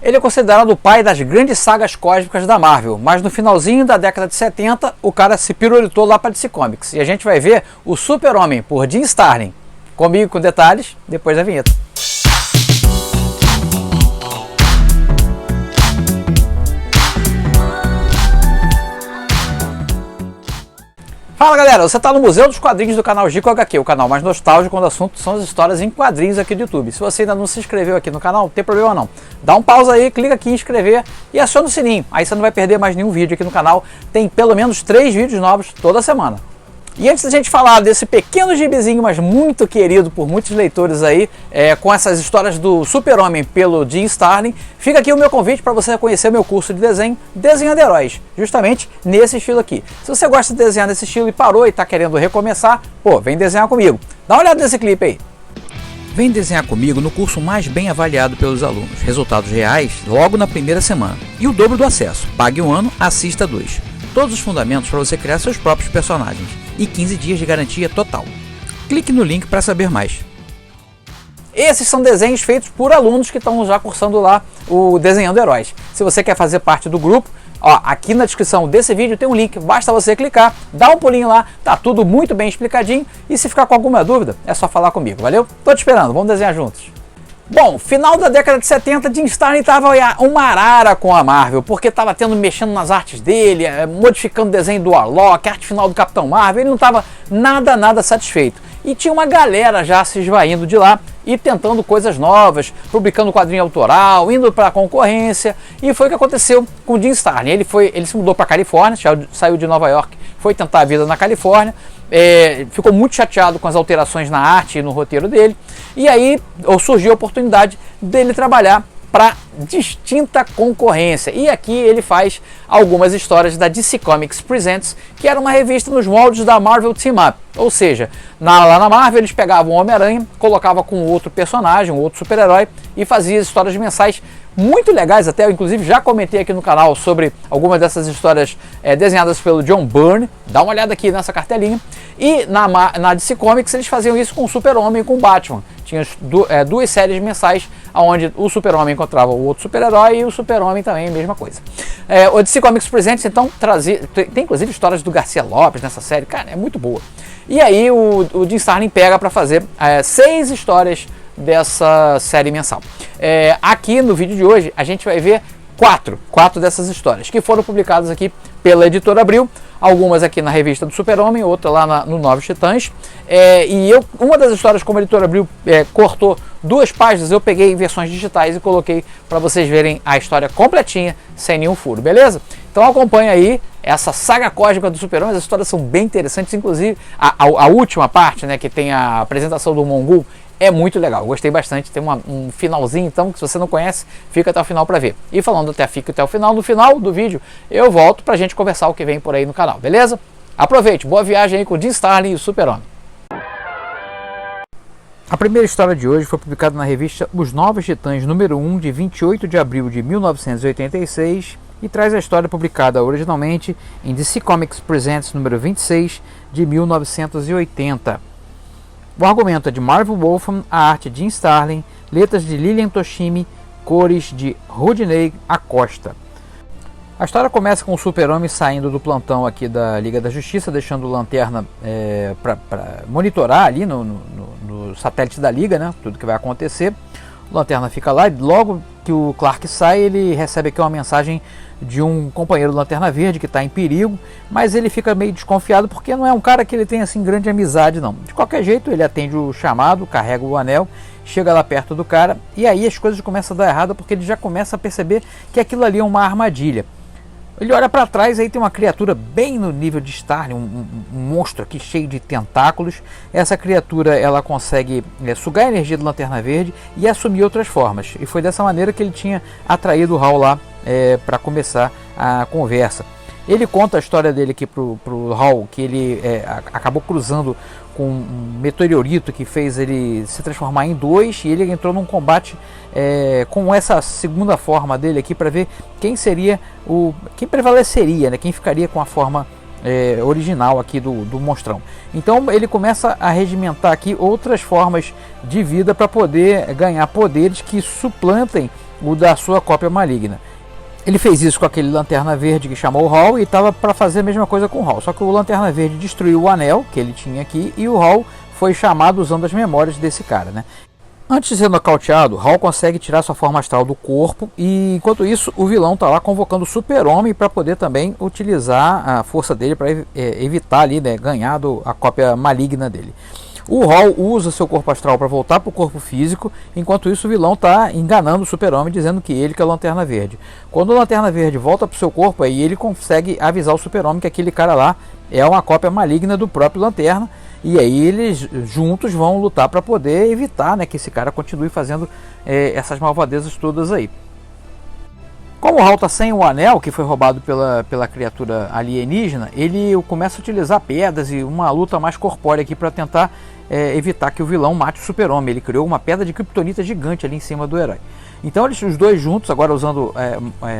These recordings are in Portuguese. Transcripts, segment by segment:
Ele é considerado o pai das grandes sagas cósmicas da Marvel, mas no finalzinho da década de 70 o cara se pirulitou lá para DC Comics e a gente vai ver o Super-Homem por Jim Starlin. Comigo com detalhes depois da vinheta. Fala galera, você está no Museu dos Quadrinhos do canal Gico HQ, o canal mais nostálgico quando o assunto são as histórias em quadrinhos aqui do YouTube. Se você ainda não se inscreveu aqui no canal, não tem problema não. Dá um pausa aí, clica aqui em inscrever e aciona o sininho. Aí você não vai perder mais nenhum vídeo aqui no canal. Tem pelo menos 3 vídeos novos toda semana. E antes da gente falar desse pequeno gibizinho, mas muito querido por muitos leitores aí, com essas histórias do Super-Homem pelo Jim Starlin, fica aqui o meu convite para você conhecer o meu curso de desenho Desenhando Heróis, justamente nesse estilo aqui. Se você gosta de desenhar nesse estilo e parou e está querendo recomeçar, pô, vem desenhar comigo. Dá uma olhada nesse clipe aí. Vem desenhar comigo no curso mais bem avaliado pelos alunos. Resultados reais logo na primeira semana. E o dobro do acesso. Pague um ano, assista 2. Todos os fundamentos para você criar seus próprios personagens. E 15 dias de garantia total. Clique no link para saber mais. Esses são desenhos feitos por alunos que estão já cursando lá o Desenhando Heróis. Se você quer fazer parte do grupo, ó, aqui na descrição desse vídeo tem um link, basta você clicar, dá um pulinho lá, tá tudo muito bem explicadinho e se ficar com alguma dúvida é só falar comigo, valeu? Tô te esperando, vamos desenhar juntos. Bom, final da década de 70, Jim Starlin estava uma arara com a Marvel, porque estava mexendo nas artes dele, modificando o desenho do Warlock, a arte final do Capitão Marvel, ele não estava nada satisfeito. E tinha uma galera já se esvaindo de lá e tentando coisas novas, publicando quadrinho autoral, indo para a concorrência, e foi o que aconteceu com o Jim Starlin. Ele se mudou para a Califórnia, saiu de Nova York, foi tentar a vida na Califórnia, ficou muito chateado com as alterações na arte e no roteiro dele, e aí surgiu a oportunidade dele trabalhar para distinta concorrência. E aqui ele faz algumas histórias da DC Comics Presents, que era uma revista nos moldes da Marvel Team Up. Ou seja, lá na Marvel eles pegavam o Homem-Aranha, colocavam com outro personagem, um outro super-herói e faziam histórias mensais muito legais. Até eu inclusive já comentei aqui no canal sobre algumas dessas histórias desenhadas pelo John Byrne. Dá uma olhada aqui nessa cartelinha. E na DC Comics eles faziam isso com o Super-Homem e com o Batman. Tinha duas séries mensais onde o Super-Homem encontrava o outro super-herói e o Super-Homem também, a mesma coisa. O DC Comics Presents então tem inclusive histórias do Garcia Lopes nessa série, cara, é muito boa. E aí o Jim Starlin pega para fazer 6 histórias dessa série mensal. Aqui no vídeo de hoje a gente vai ver 4 dessas histórias que foram publicadas aqui pela Editora Abril, algumas aqui na revista do Super-Homem, outra lá no Novos Titãs, uma das histórias, como a Editora Abril cortou 2 páginas, eu peguei em versões digitais e coloquei para vocês verem a história completinha, sem nenhum furo, beleza? Então acompanha aí essa saga cósmica do Super-Homem. As histórias são bem interessantes, inclusive a última parte, né, que tem a apresentação do Mongul, é muito legal, eu gostei bastante. Tem um finalzinho, então, que se você não conhece, fica até o final para ver. E falando fica até o final, no final do vídeo eu volto pra gente conversar o que vem por aí no canal, beleza? Aproveite, boa viagem aí com o Jim Starlin e o Super-Homem. A primeira história de hoje foi publicada na revista Os Novos Titãs número 1, de 28 de abril de 1986, e traz a história publicada originalmente em DC Comics Presents número 26, de 1980. O argumento é de Marvel Wolfman, a arte de Jim Starlin, letras de Lilian Toshimi, cores de Rodney Acosta. A história começa com o Super-Homem saindo do plantão aqui da Liga da Justiça, deixando o Lanterna para monitorar ali no satélite da Liga, né, tudo que vai acontecer. O Lanterna fica lá e logo que o Clark sai, ele recebe aqui uma mensagem de um companheiro do Lanterna Verde que está em perigo, mas ele fica meio desconfiado porque não é um cara que ele tem assim grande amizade não. De qualquer jeito ele atende o chamado, carrega o anel, chega lá perto do cara e aí as coisas começam a dar errado porque ele já começa a perceber que aquilo ali é uma armadilha. Ele olha para trás, aí tem uma criatura bem no nível de Starlin, um monstro aqui cheio de tentáculos. Essa criatura ela consegue sugar a energia do Lanterna Verde e assumir outras formas. E foi dessa maneira que ele tinha atraído o Hal lá para começar a conversa. Ele conta a história dele aqui pro Hal, que ele acabou cruzando com um meteorito que fez ele se transformar em 2 e ele entrou num combate com essa segunda forma dele aqui para ver quem prevaleceria, né? Quem ficaria com a forma original aqui do monstrão. Então ele começa a regimentar aqui outras formas de vida para poder ganhar poderes que suplantem o da sua cópia maligna. Ele fez isso com aquele Lanterna Verde que chamou o Hall e estava para fazer a mesma coisa com o Hall. Só que o Lanterna Verde destruiu o anel que ele tinha aqui e o Hall foi chamado usando as memórias desse cara, né? Antes de ser nocauteado, Hall consegue tirar sua forma astral do corpo e enquanto isso o vilão está lá convocando o Super-Homem para poder também utilizar a força dele para evitar ali, né, ganhar a cópia maligna dele. O Hall usa seu corpo astral para voltar para o corpo físico, enquanto isso o vilão está enganando o Super-Homem, dizendo que ele que é a Lanterna Verde. Quando o Lanterna Verde volta para o seu corpo, aí ele consegue avisar o Super-Homem que aquele cara lá é uma cópia maligna do próprio Lanterna, e aí eles juntos vão lutar para poder evitar, né, que esse cara continue fazendo essas malvadezas todas aí. Como o Hall está sem o anel, que foi roubado pela criatura alienígena, ele começa a utilizar pedras e uma luta mais corpórea aqui para tentar evitar que o vilão mate o Super-Homem. Ele criou uma pedra de kryptonita gigante ali em cima do herói. Então eles, os dois juntos, agora usando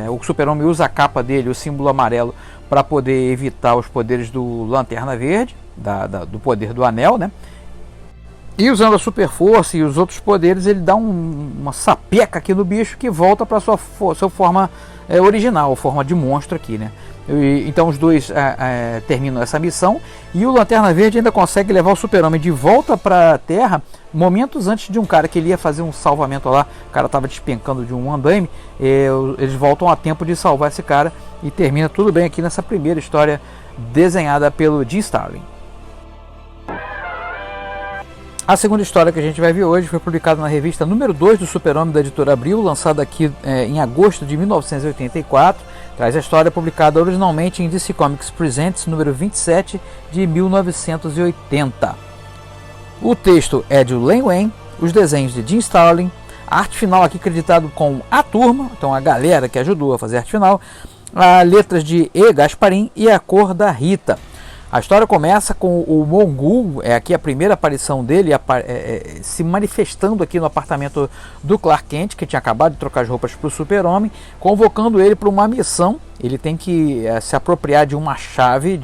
o Super-Homem usa a capa dele, o símbolo amarelo, para poder evitar os poderes do Lanterna Verde, do poder do anel, né? E usando a super força e os outros poderes, ele dá uma sapeca aqui no bicho que volta para sua forma original, forma de monstro aqui, né? Então os dois terminam essa missão e o Lanterna Verde ainda consegue levar o Super-Homem de volta para a Terra momentos antes de um cara que ele ia fazer um salvamento lá, o cara estava despencando de um andaime, eles voltam a tempo de salvar esse cara e termina tudo bem aqui nessa primeira história desenhada pelo Jim Starlin. A segunda história que a gente vai ver hoje foi publicada na revista número 2 do Super-Homem da editora Abril, lançada aqui em agosto de 1984. Traz a história publicada originalmente em DC Comics Presents número 27 de 1980. O texto é de Len Wein, os desenhos de Jim Starlin, a arte final aqui acreditado com a turma, então a galera que ajudou a fazer a arte final, as letras de E. Gasparin e a cor da Rita. A história começa com o Mongul, aqui a primeira aparição dele, se manifestando aqui no apartamento do Clark Kent, que tinha acabado de trocar as roupas para o Super-Homem, convocando ele para uma missão. Ele tem que se apropriar de uma chave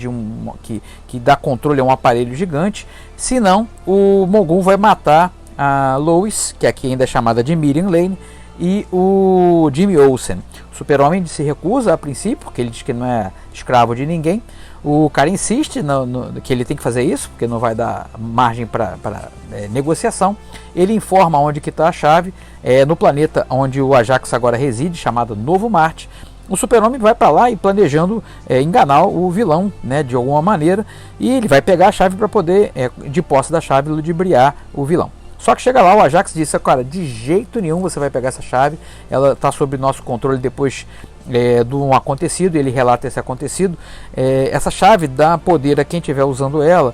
que dá controle a um aparelho gigante, senão o Mongul vai matar a Lois, que aqui ainda é chamada de Miriam Lane, e o Jimmy Olsen. O Super-Homem se recusa a princípio, porque ele diz que não é escravo de ninguém. O cara insiste que ele tem que fazer isso, porque não vai dar margem para negociação. Ele informa onde que está a chave, no planeta onde o Ajax agora reside, chamado Novo Marte. O Super-Homem vai para lá e planejando enganar o vilão, né, de alguma maneira, e ele vai pegar a chave para poder, de posse da chave, ludibriar o vilão. Só que chega lá, o Ajax disse: cara, de jeito nenhum você vai pegar essa chave, ela está sob nosso controle depois de um acontecido. Ele relata esse acontecido. Essa chave dá poder a quem estiver usando ela,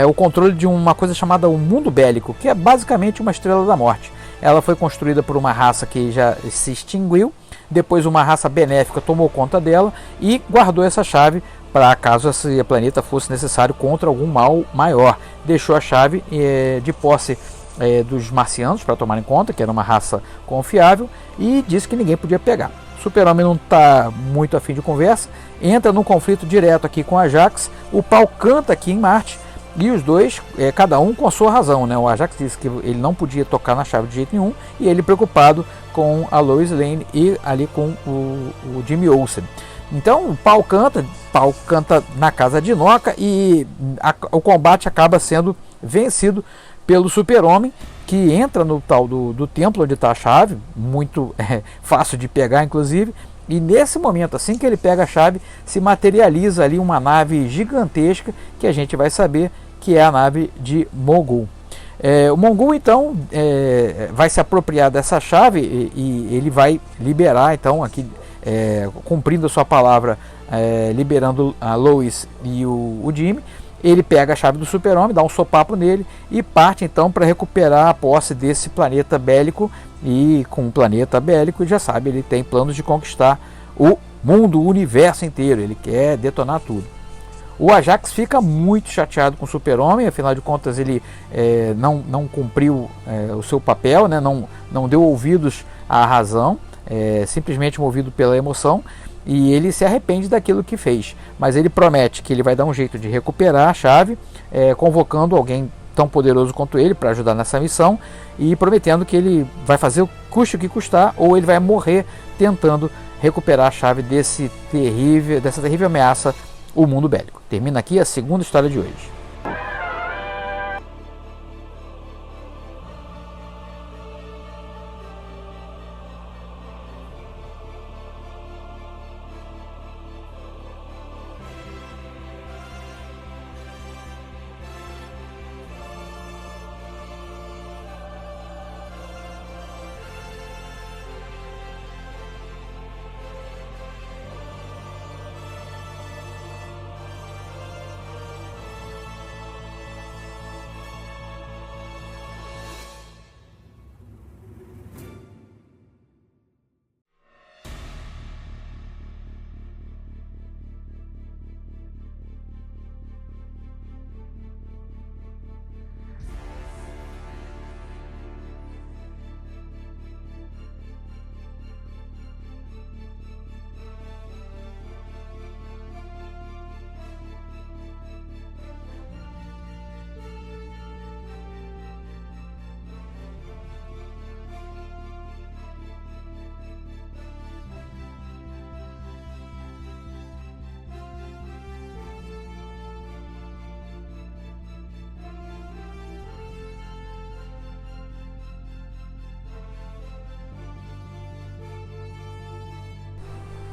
o controle de uma coisa chamada o Mundo Bélico, que é basicamente uma estrela da morte. Ela foi construída por uma raça que já se extinguiu, depois uma raça benéfica tomou conta dela e guardou essa chave para caso esse planeta fosse necessário contra algum mal maior. Deixou a chave de posse dos marcianos para tomarem conta, que era uma raça confiável, e disse que ninguém podia pegar. O Super-Homem não está muito afim de conversa, entra num conflito direto aqui com o Ajax. O pau canta aqui em Marte e os dois, cada um com a sua razão, né? O Ajax disse que ele não podia tocar na chave de jeito nenhum e ele preocupado com a Lois Lane e ali com o Jimmy Olsen. Então o pau canta na casa de Noca e o combate acaba sendo vencido pelo Super-Homem, que entra no tal do templo onde está a chave, muito fácil de pegar inclusive, e nesse momento, assim que ele pega a chave, se materializa ali uma nave gigantesca, que a gente vai saber que é a nave de Mongul. O Mongul então vai se apropriar dessa chave e ele vai liberar, então aqui cumprindo a sua palavra, liberando a Lois e o Jimmy. Ele pega a chave do Super-Homem, dá um sopapo nele e parte então para recuperar a posse desse planeta bélico. E com o planeta bélico, já sabe, ele tem planos de conquistar o mundo, o universo inteiro. Ele quer detonar tudo. O Ajax fica muito chateado com o Super-Homem, afinal de contas ele não cumpriu o seu papel, né? não deu ouvidos à razão, simplesmente movido pela emoção. E ele se arrepende daquilo que fez, mas ele promete que ele vai dar um jeito de recuperar a chave, convocando alguém tão poderoso quanto ele para ajudar nessa missão, e prometendo que ele vai fazer o custe o que custar, ou ele vai morrer tentando recuperar a chave dessa terrível ameaça, o mundo bélico. Termina aqui a segunda história de hoje.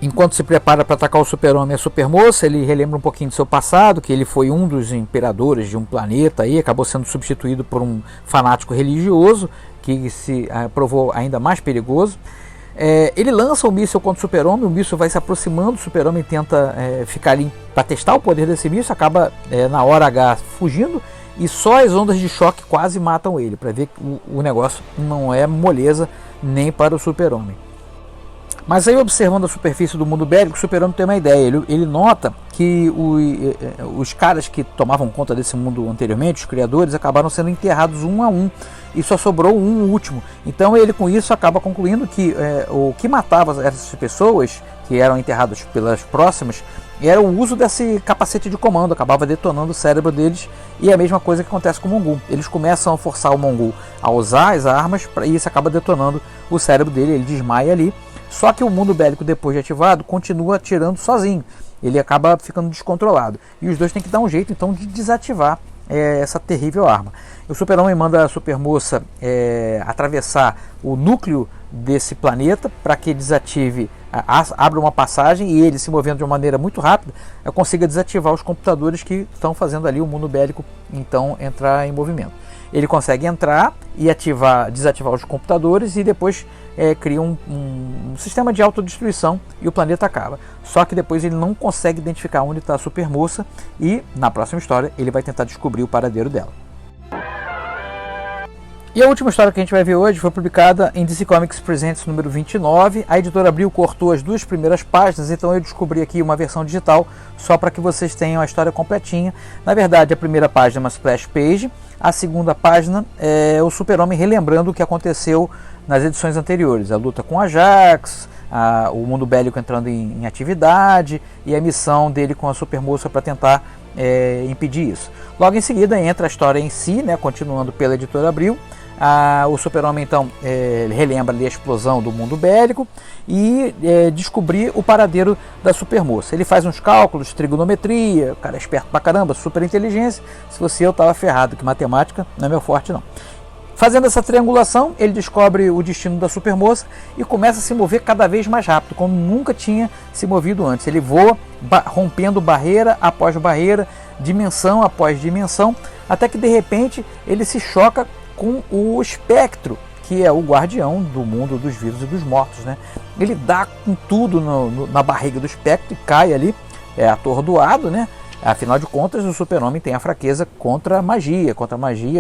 Enquanto se prepara para atacar o Super-Homem e a Supermoça, ele relembra um pouquinho do seu passado, que ele foi um dos imperadores de um planeta e acabou sendo substituído por um fanático religioso, que se provou ainda mais perigoso. Ele lança o míssil contra o Super-Homem, o míssil vai se aproximando, o Super-Homem tenta ficar ali para testar o poder desse míssil, acaba na hora H fugindo, e só as ondas de choque quase matam ele, para ver que o negócio não é moleza nem para o Super-Homem. Mas aí, observando a superfície do mundo bélico, o Super-Homem tem uma ideia. Ele nota que os caras que tomavam conta desse mundo anteriormente, os criadores, acabaram sendo enterrados um a um, e só sobrou um último. Então ele, com isso, acaba concluindo que o que matava essas pessoas, que eram enterradas pelas próximas, era o uso desse capacete de comando, acabava detonando o cérebro deles, e é a mesma coisa que acontece com o Mongul. Eles começam a forçar o Mongul a usar as armas, e isso acaba detonando o cérebro dele, ele desmaia ali. Só que o mundo bélico, depois de ativado, continua atirando sozinho. Ele acaba ficando descontrolado. E os dois têm que dar um jeito, então, de desativar essa terrível arma. O Super-Homem manda a Supermoça atravessar o núcleo desse planeta para que desative, abra uma passagem, e ele, se movendo de uma maneira muito rápida, consiga desativar os computadores que estão fazendo ali o mundo bélico então entrar em movimento. Ele consegue entrar e desativar os computadores, e depois cria um sistema de autodestruição, e o planeta acaba. Só que depois ele não consegue identificar onde está a Supermoça, e na próxima história ele vai tentar descobrir o paradeiro dela. E a última história que a gente vai ver hoje foi publicada em DC Comics Presents número 29. A editora Abril cortou as duas primeiras páginas, então eu descobri aqui uma versão digital só para que vocês tenham a história completinha. Na verdade, a primeira página é uma splash page, a segunda página é o Super-Homem relembrando o que aconteceu nas edições anteriores. A luta com a Ajax, o mundo bélico entrando em atividade, e a missão dele com a Supermoça para tentar impedir isso. Logo em seguida entra a história em si, né, continuando pela editora Abril. O Super-Homem então relembra ali a explosão do mundo bélico e descobrir o paradeiro da Supermoça. Ele faz uns cálculos, trigonometria, o cara é esperto pra caramba, super inteligência. Se fosse eu, tava ferrado, que matemática não é meu forte não. Fazendo essa triangulação, ele descobre o destino da Supermoça e começa a se mover cada vez mais rápido, como nunca tinha se movido antes. Ele voa rompendo barreira após barreira, dimensão após dimensão, até que de repente ele se choca com o Espectro, que é o guardião do mundo dos vivos e dos mortos, né? Ele dá com tudo na barriga do Espectro e cai ali, atordoado, né? Afinal de contas, o Super-Homem tem a fraqueza contra a magia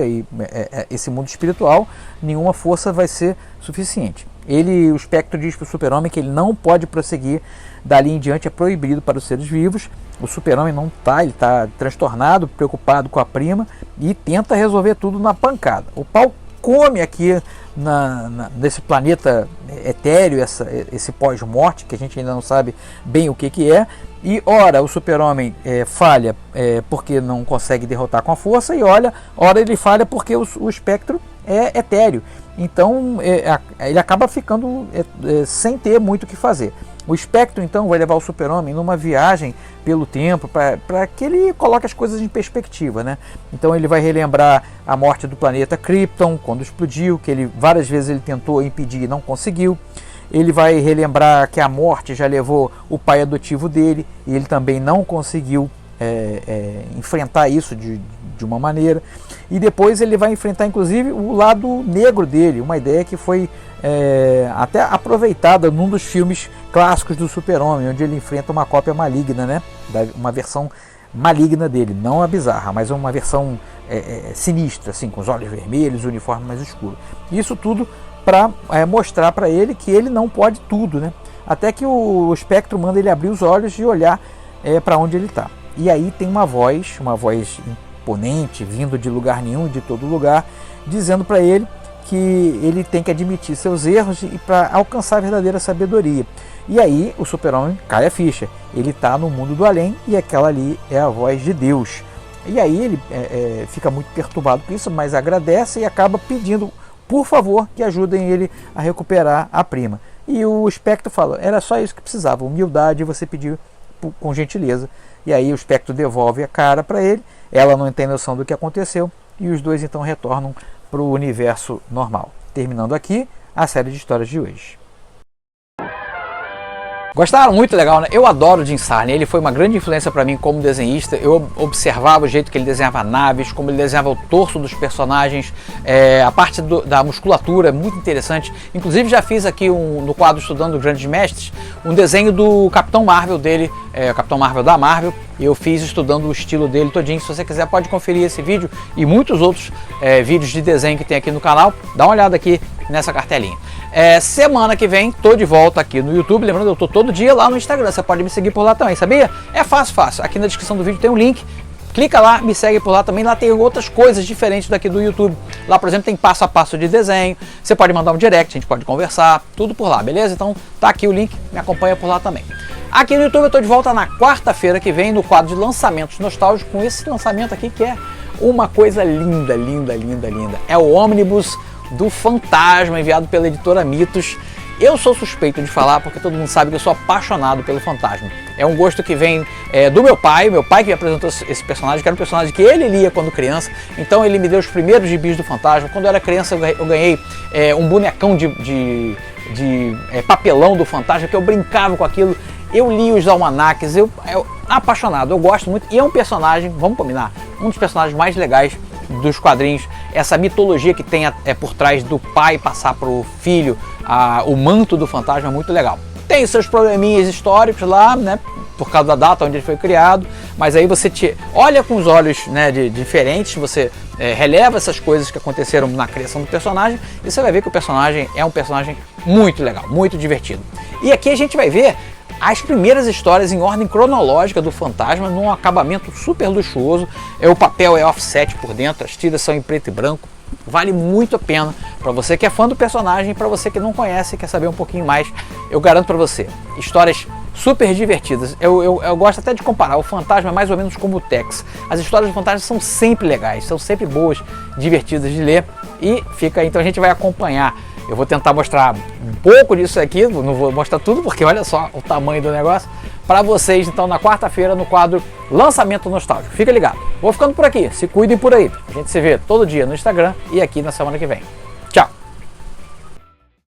e esse mundo espiritual, nenhuma força vai ser suficiente. O Espectro diz para o Super-Homem que ele não pode prosseguir, dali em diante é proibido para os seres vivos. O Super-Homem não está, ele está transtornado, preocupado com a prima, e tenta resolver tudo na pancada. O pau come aqui nesse planeta etéreo, esse pós-morte, que a gente ainda não sabe bem o que é. E ora o Super-Homem falha porque não consegue derrotar com a força, e ora ele falha porque o espectro é etéreo. Então ele acaba ficando sem ter muito o que fazer. O espectro então vai levar o Super-Homem numa viagem pelo tempo para que ele coloque as coisas em perspectiva, né? Então ele vai relembrar a morte do planeta Krypton, quando explodiu, que várias vezes ele tentou impedir e não conseguiu. Ele vai relembrar que a morte já levou o pai adotivo dele e ele também não conseguiu enfrentar isso de uma maneira. E depois ele vai enfrentar inclusive o lado negro dele, uma ideia que foi até aproveitada num dos filmes clássicos do Super-Homem, onde ele enfrenta uma cópia maligna, né? Uma versão maligna dele, não a bizarra, mas uma versão sinistra, assim, com os olhos vermelhos, o uniforme mais escuro. Isso tudo para mostrar para ele que ele não pode tudo, né? Até que o espectro manda ele abrir os olhos e olhar para onde ele está. E aí tem uma voz imponente, vindo de lugar nenhum, de todo lugar, dizendo para ele que ele tem que admitir seus erros e para alcançar a verdadeira sabedoria. E aí o Super-Homem cai a ficha. Ele está no mundo do além e aquela ali é a voz de Deus. E aí ele fica muito perturbado com isso, mas agradece e acaba pedindo, por favor, que ajudem ele a recuperar a prima. E o espectro fala, era só isso que precisava, humildade, você pediu com gentileza. E aí o espectro devolve a cara para ele, ela não tem noção do que aconteceu, e os dois então retornam para o universo normal. Terminando aqui a série de histórias de hoje. Gostaram? Muito legal, né? Eu adoro o Jim Starlin, ele foi uma grande influência para mim como desenhista. Eu observava o jeito que ele desenhava naves, como ele desenhava o torso dos personagens, a parte da musculatura, muito interessante. Inclusive já fiz aqui no quadro Estudando Grandes Mestres, um desenho do Capitão Marvel dele, o Capitão Marvel da Marvel, e eu fiz estudando o estilo dele todinho. Se você quiser pode conferir esse vídeo e muitos outros vídeos de desenho que tem aqui no canal, dá uma olhada aqui nessa cartelinha. Semana que vem tô de volta aqui no YouTube, lembrando, eu tô todo dia lá no Instagram, você pode me seguir por lá também, sabia? É fácil, aqui na descrição do vídeo tem um link, clica lá, me segue por lá também, lá tem outras coisas diferentes daqui do YouTube. Lá, por exemplo, tem passo a passo de desenho, você pode mandar um direct, a gente pode conversar, tudo por lá, beleza? Então tá aqui o link, me acompanha por lá também. Aqui no YouTube eu tô de volta na quarta-feira que vem, no quadro de lançamentos nostálgicos, com esse lançamento aqui que é uma coisa linda, linda, linda, linda. É o ônibus do Fantasma, enviado pela editora Mitos. Eu sou suspeito de falar porque todo mundo sabe que eu sou apaixonado pelo Fantasma. É um gosto que vem do meu pai que me apresentou esse personagem, que era um personagem que ele lia quando criança, então ele me deu os primeiros gibis do Fantasma. Quando eu era criança eu ganhei um bonecão de papelão do Fantasma, que eu brincava com aquilo, eu li os almanaques, eu apaixonado, eu gosto muito, e é um personagem, vamos combinar, um dos personagens mais legais dos quadrinhos, essa mitologia que tem por trás do pai passar para o filho o manto do Fantasma é muito legal. Tem seus probleminhas históricos lá, né, por causa da data onde ele foi criado, mas aí você olha com os olhos, né, diferentes, você releva essas coisas que aconteceram na criação do personagem e você vai ver que o personagem é um personagem muito legal, muito divertido. E aqui a gente vai ver as primeiras histórias em ordem cronológica do Fantasma, num acabamento super luxuoso. O papel é offset por dentro, as tiras são em preto e branco. Vale muito a pena para você que é fã do personagem, para você que não conhece e quer saber um pouquinho mais. Eu garanto para você, histórias super divertidas. Eu gosto até de comparar o Fantasma mais ou menos como o Tex. As histórias do Fantasma são sempre legais, são sempre boas, divertidas de ler. E fica aí, então a gente vai acompanhar. Eu vou tentar mostrar um pouco disso aqui, não vou mostrar tudo porque olha só o tamanho do negócio, para vocês então na quarta-feira no quadro Lançamento Nostálgico. Fica ligado. Vou ficando por aqui, se cuidem por aí. A gente se vê todo dia no Instagram e aqui na semana que vem.